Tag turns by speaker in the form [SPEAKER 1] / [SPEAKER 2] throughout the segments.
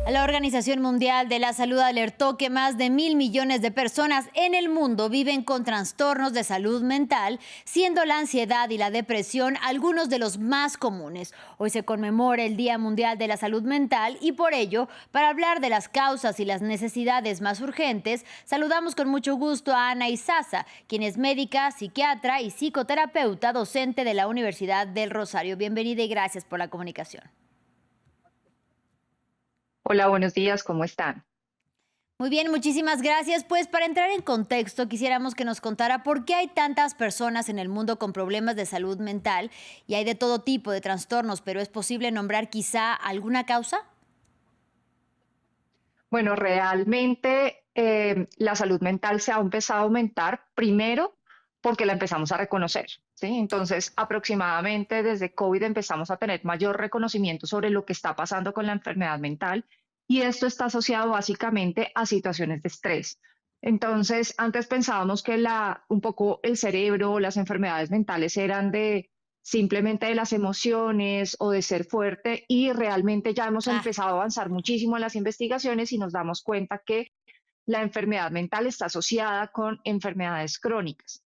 [SPEAKER 1] La Organización Mundial de la Salud alertó que más de 1.000 millones de personas en el mundo viven con trastornos de salud mental, siendo la ansiedad y la depresión algunos de los más comunes. Hoy se conmemora el Día Mundial de la Salud Mental y por ello, para hablar de las causas y las necesidades más urgentes, saludamos con mucho gusto a Ana Izaza, quien es médica, psiquiatra y psicoterapeuta, docente de la Universidad del Rosario. Bienvenida y gracias por la comunicación.
[SPEAKER 2] Hola, buenos días, ¿cómo están?
[SPEAKER 1] Muy bien, muchísimas gracias. Pues para entrar en contexto, quisiéramos que nos contara por qué hay tantas personas en el mundo con problemas de salud mental y hay de todo tipo de trastornos, pero ¿es posible nombrar quizá alguna causa?
[SPEAKER 2] Bueno, realmente la salud mental se ha empezado a aumentar primero porque la empezamos a reconocer, ¿sí? Entonces, aproximadamente desde COVID empezamos a tener mayor reconocimiento sobre lo que está pasando con la enfermedad mental y esto está asociado básicamente a situaciones de estrés. Entonces, antes pensábamos que un poco el cerebro, las enfermedades mentales eran de simplemente de las emociones o de ser fuerte y realmente ya hemos
[SPEAKER 1] Ah,
[SPEAKER 2] empezado a avanzar muchísimo en las investigaciones y nos damos cuenta que la enfermedad mental está asociada con enfermedades crónicas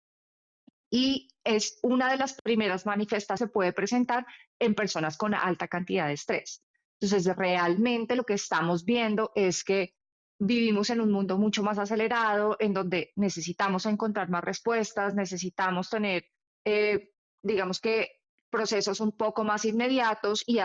[SPEAKER 2] y es una de las primeras manifestaciones que se puede presentar en personas con alta cantidad de estrés. Entonces, realmente lo que estamos viendo es que vivimos en un mundo mucho más acelerado, en donde necesitamos encontrar más respuestas, necesitamos tener, digamos que, procesos un poco más inmediatos y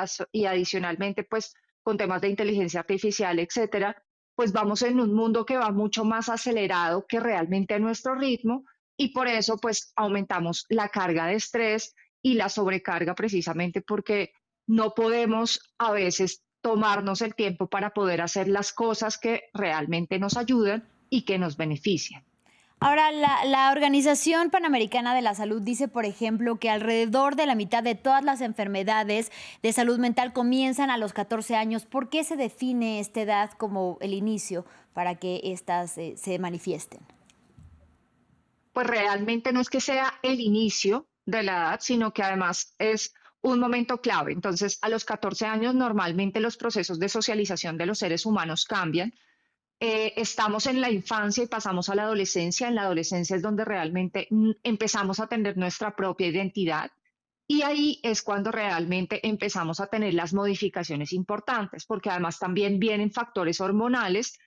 [SPEAKER 2] adicionalmente, pues, con temas de inteligencia artificial, etcétera, pues vamos en un mundo que va mucho más acelerado que realmente a nuestro ritmo y por eso pues aumentamos la carga de estrés y la sobrecarga precisamente porque no podemos a veces tomarnos el tiempo para poder hacer las cosas que realmente nos ayudan y que nos benefician.
[SPEAKER 1] ahora, la Organización Panamericana de la Salud dice, por ejemplo, que alrededor de la mitad de todas las enfermedades de salud mental comienzan a los 14 años. ¿Por qué se define esta edad como el inicio para que éstas se manifiesten?
[SPEAKER 2] Pues realmente no es que sea el inicio de la edad, sino que además es un momento clave. Entonces, a los 14 años normalmente los procesos de socialización de los seres humanos cambian. Estamos en la infancia y pasamos a la adolescencia. En la adolescencia es donde realmente empezamos a tener nuestra propia identidad y ahí es cuando realmente empezamos a tener las modificaciones importantes, porque además también vienen factores hormonales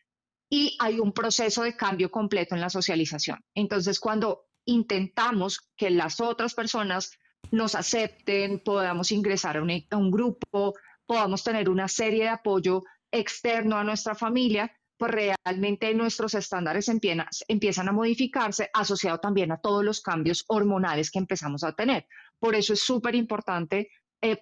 [SPEAKER 2] y hay un proceso de cambio completo en la socialización. Entonces, cuando intentamos que las otras personas nos acepten, podamos ingresar a un grupo, podamos tener una serie de apoyo externo a nuestra familia, pues realmente nuestros estándares empiezan a modificarse, asociado también a todos los cambios hormonales que empezamos a tener. Por eso es súper importante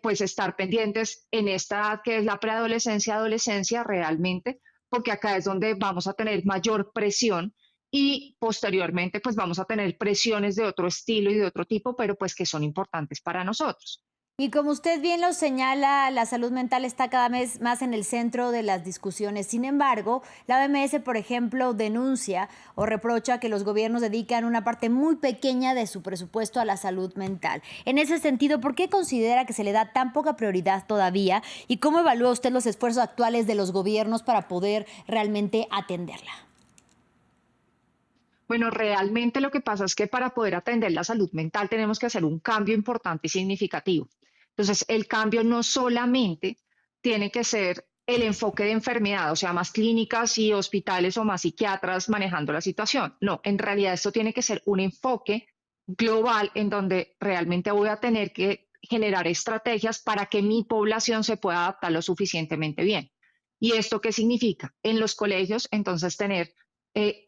[SPEAKER 2] pues estar pendientes en esta edad que es la preadolescencia, adolescencia realmente, porque acá es donde vamos a tener mayor presión y posteriormente pues vamos a tener presiones de otro estilo y de otro tipo, pero pues que son importantes para nosotros.
[SPEAKER 1] Y como usted bien lo señala, la salud mental está cada vez más en el centro de las discusiones. Sin embargo, la OMS, por ejemplo, denuncia o reprocha que los gobiernos dedican una parte muy pequeña de su presupuesto a la salud mental. En ese sentido, ¿por qué considera que se le da tan poca prioridad todavía? ¿Y cómo evalúa usted los esfuerzos actuales de los gobiernos para poder realmente atenderla?
[SPEAKER 2] Bueno, realmente lo que pasa es que para poder atender la salud mental tenemos que hacer un cambio importante y significativo. Entonces, el cambio no solamente tiene que ser el enfoque de enfermedad, o sea, más clínicas y hospitales o más psiquiatras manejando la situación. No, en realidad esto tiene que ser un enfoque global en donde realmente voy a tener que generar estrategias para que mi población se pueda adaptar lo suficientemente bien. ¿Y esto qué significa? En los colegios, entonces, tener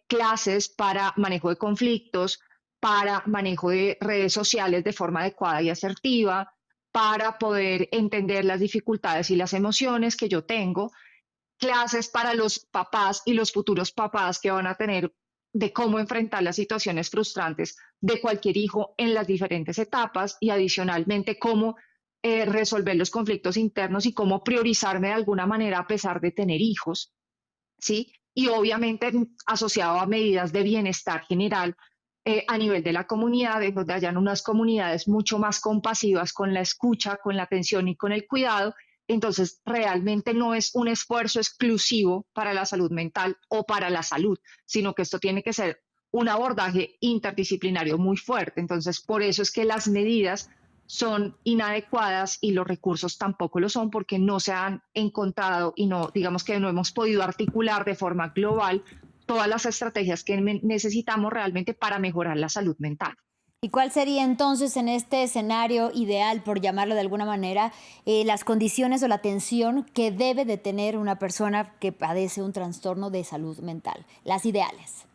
[SPEAKER 2] clases para manejo de conflictos, para manejo de redes sociales de forma adecuada y asertiva, para poder entender las dificultades y las emociones que yo tengo, clases para los papás y los futuros papás que van a tener de cómo enfrentar las situaciones frustrantes de cualquier hijo en las diferentes etapas y adicionalmente cómo resolver los conflictos internos y cómo priorizarme de alguna manera a pesar de tener hijos. ¿Sí? Y obviamente asociado a medidas de bienestar general a nivel de la comunidad, en donde hayan unas comunidades mucho más compasivas con la escucha, con la atención y con el cuidado, Entonces, realmente no es un esfuerzo exclusivo para la salud mental o para la salud, sino que esto tiene que ser un abordaje interdisciplinario muy fuerte. Entonces, por eso es que las medidas son inadecuadas y los recursos tampoco lo son porque no se han encontrado y no, digamos que no hemos podido articular de forma global todas las estrategias que necesitamos realmente para mejorar la salud mental.
[SPEAKER 1] ¿Y cuál sería entonces en este escenario ideal, por llamarlo de alguna manera, las condiciones o la atención que debe de tener una persona que padece un trastorno de salud mental? Las ideales.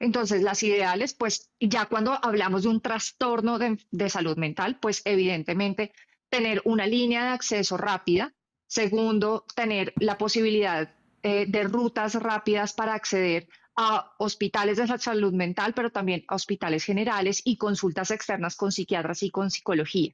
[SPEAKER 2] Entonces, las ideales, pues ya cuando hablamos de un trastorno de salud mental, pues evidentemente tener una línea de acceso rápida. Segundo, tener la posibilidad de rutas rápidas para acceder a hospitales de salud mental, pero también a hospitales generales y consultas externas con psiquiatras y con psicología.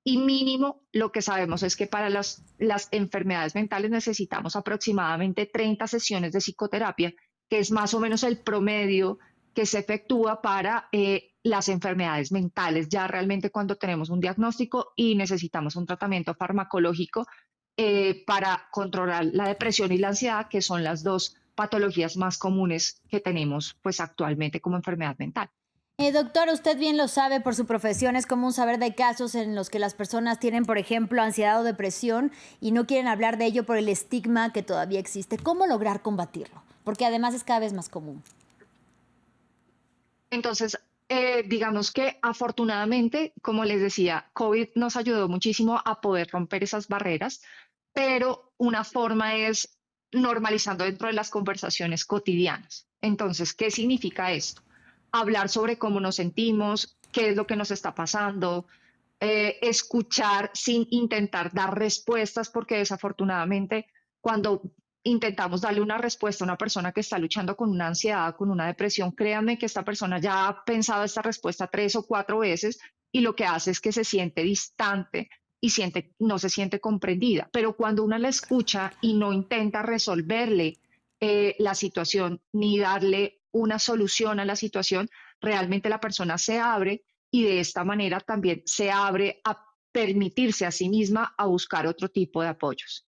[SPEAKER 2] Y mínimo, lo que sabemos es que para las enfermedades mentales necesitamos aproximadamente 30 sesiones de psicoterapia, que es más o menos el promedio que se efectúa para las enfermedades mentales, ya realmente cuando tenemos un diagnóstico y necesitamos un tratamiento farmacológico para controlar la depresión y la ansiedad, que son las dos patologías más comunes que tenemos pues actualmente como enfermedad mental.
[SPEAKER 1] Doctor, usted bien lo sabe por su profesión, es común saber de casos en los que las personas tienen, por ejemplo, ansiedad o depresión y no quieren hablar de ello por el estigma que todavía existe. ¿Cómo lograr combatirlo? Porque además es cada vez más común.
[SPEAKER 2] Entonces, digamos que afortunadamente, como les decía, COVID nos ayudó muchísimo a poder romper esas barreras, pero una forma es normalizando dentro de las conversaciones cotidianas. Entonces, ¿qué significa esto? Hablar sobre cómo nos sentimos, qué es lo que nos está pasando, escuchar sin intentar dar respuestas, porque desafortunadamente cuando intentamos darle una respuesta a una persona que está luchando con una ansiedad, con una depresión, créanme que esta persona ya ha pensado esta respuesta 3 o 4 veces y lo que hace es que se siente distante y no se siente comprendida. Pero cuando uno la escucha y no intenta resolverle la situación ni darle una solución a la situación, realmente la persona se abre y de esta manera también se abre a permitirse a sí misma a buscar otro tipo de apoyos.